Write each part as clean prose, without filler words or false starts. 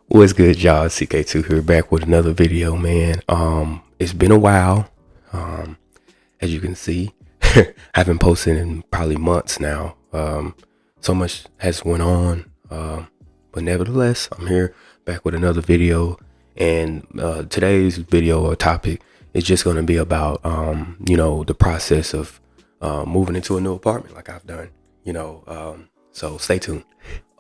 What's good, y'all? CK2 here, back with another video, man. It's been a while. Um, as you can see, I haven't posted in probably months now. So much has went on. But nevertheless, I'm here back with another video. And today's video or topic is just going to be about, the process of moving into a new apartment like I've done, so stay tuned.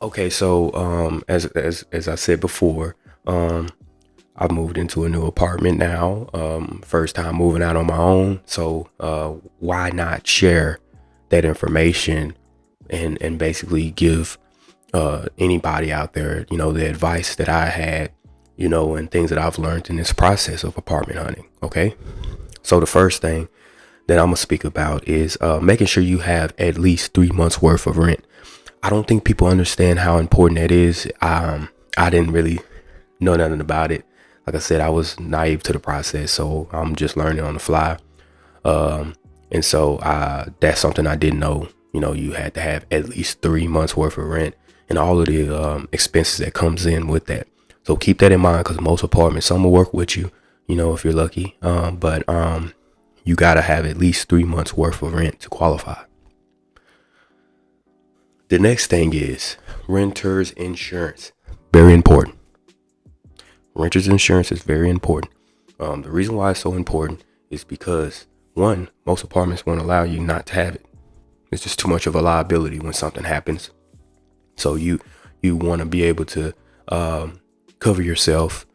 Okay, so as I said before, I've moved into a new apartment now. First time moving out on my own. So why not share that information and basically give anybody out there, the advice that I had, and things that I've learned in this process of apartment hunting. Okay, so the first thing that I'm gonna speak about is making sure you have at least 3 months worth of rent. I don't think people understand how important that is. I didn't really know nothing about it. Like I said, I was naive to the process, so I'm just learning on the fly. And so that's something I didn't know. You had to have at least 3 months worth of rent and all of the expenses that comes in with that. So keep that in mind, because most apartments, some will work with you, if you're lucky. But you gotta have at least 3 months worth of rent to qualify. The next thing is renter's insurance. Very important. Renter's insurance is very important. The reason why it's so important is because, one, most apartments won't allow you not to have it. It's just too much of a liability when something happens. So you want to be able to cover yourself.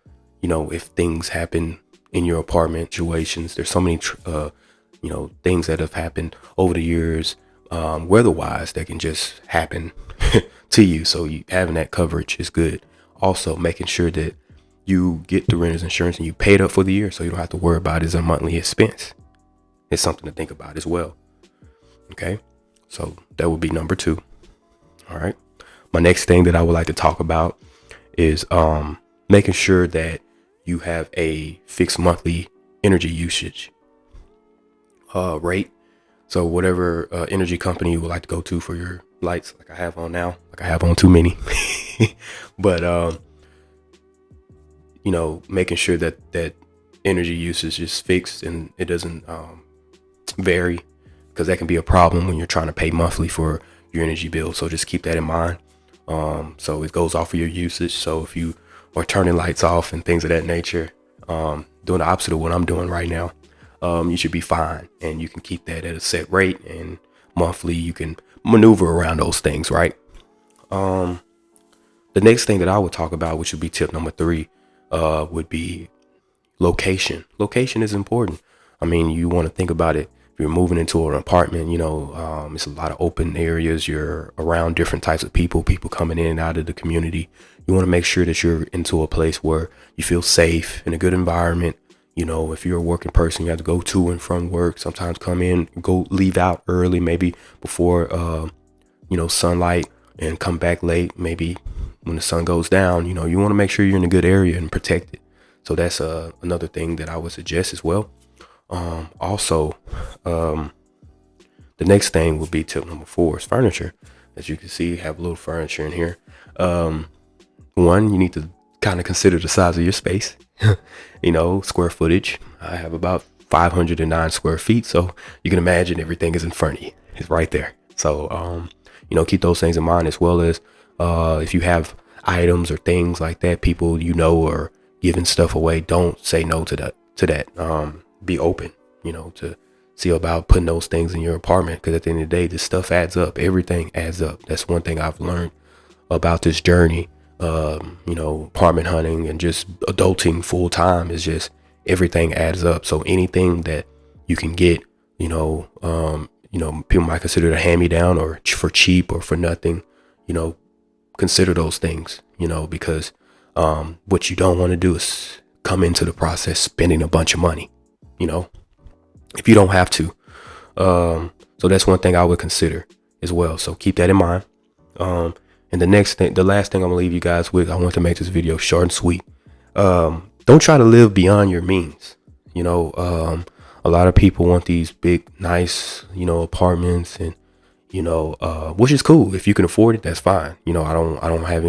If things happen in your apartment situations, there's so many things that have happened over the years, weather-wise, that can just happen to you. So having that coverage is good. Also, making sure that you get the renter's insurance and you pay it up for the year, so you don't have to worry about it as a monthly expense. It's something to think about as well. Okay, so that would be number 2. All right. My next thing that I would like to talk about is making sure that you have a fixed monthly energy usage rate. So whatever energy company you would like to go to for your lights, like I have on now, like I have on too many, but making sure that energy usage is fixed and it doesn't vary, because that can be a problem when you're trying to pay monthly for your energy bill. So just keep that in mind. So it goes off of your usage. So if you are turning lights off and things of that nature, doing the opposite of what I'm doing right now, you should be fine, and you can keep that at a set rate, and monthly you can maneuver around those things, right? The next thing that I would talk about, which would be tip number 3, would be location. Location is important. I mean, you want to think about it. If you're moving into an apartment, it's a lot of open areas. You're around different types of people coming in and out of the community. You want to make sure that you're into a place where you feel safe, in a good environment. If you're a working person, you have to go to and from work, sometimes come in, leave out early, maybe before, sunlight, and come back late, maybe when the sun goes down. You want to make sure you're in a good area and protected. So that's another thing that I would suggest as well. Also, the next thing would be tip number 4 is furniture. As you can see, you have a little furniture in here. One, you need to kind of consider the size of your space. Square footage. I have about 509 square feet, so you can imagine everything is in front of you. It's right there. So keep those things in mind, as well as if you have items or things like that, people are giving stuff away, don't say no to that. Be open, to see about putting those things in your apartment, because at the end of the day, this stuff adds up. Everything adds up. That's one thing I've learned about this journey. Apartment hunting and just adulting full time is just everything adds up. So anything that you can get, people might consider it a hand-me-down or for cheap or for nothing, consider those things, because what you don't want to do is come into the process spending a bunch of money, if you don't have to. So that's one thing I would consider as well. So keep that in mind. And the last thing I'm gonna leave you guys with, I want to make this video short and sweet. Don't try to live beyond your means. A lot of people want these big, nice, apartments and, which is cool. If you can afford it, that's fine. I don't have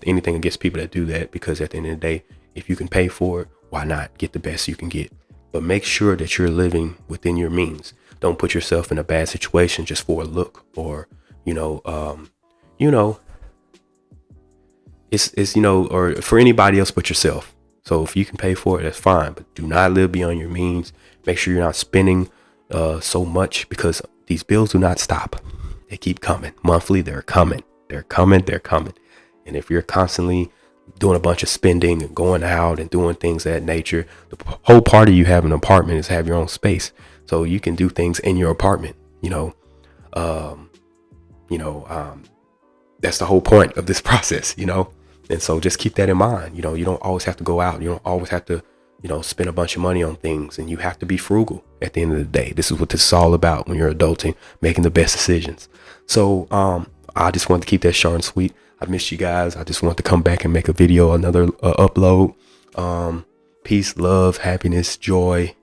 anything against people that do that, because at the end of the day, if you can pay for it, why not get the best you can get? But make sure that you're living within your means. Don't put yourself in a bad situation just for a look, or, you know, you know, or for anybody else but yourself. So if you can pay for it, that's fine, but do not live beyond your means. Make sure you're not spending so much, because these bills do not stop. They keep coming monthly. They're coming. They're coming. And if you're constantly doing a bunch of spending and going out and doing things of that nature, the whole part of you having an apartment is have your own space, so you can do things in your apartment. Um, you know, that's the whole point of this process. And so just keep that in mind. You don't always have to go out. You don't always have to, spend a bunch of money on things, and you have to be frugal at the end of the day. This is what this is all about when you're adulting, making the best decisions. So, I just wanted to keep that short and sweet. I missed you guys. I just want to come back and make a video, another upload. Peace, love, happiness, joy.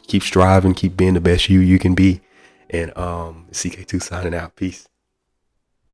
Keep striving, keep being the best you can be. And CK2 signing out. Peace.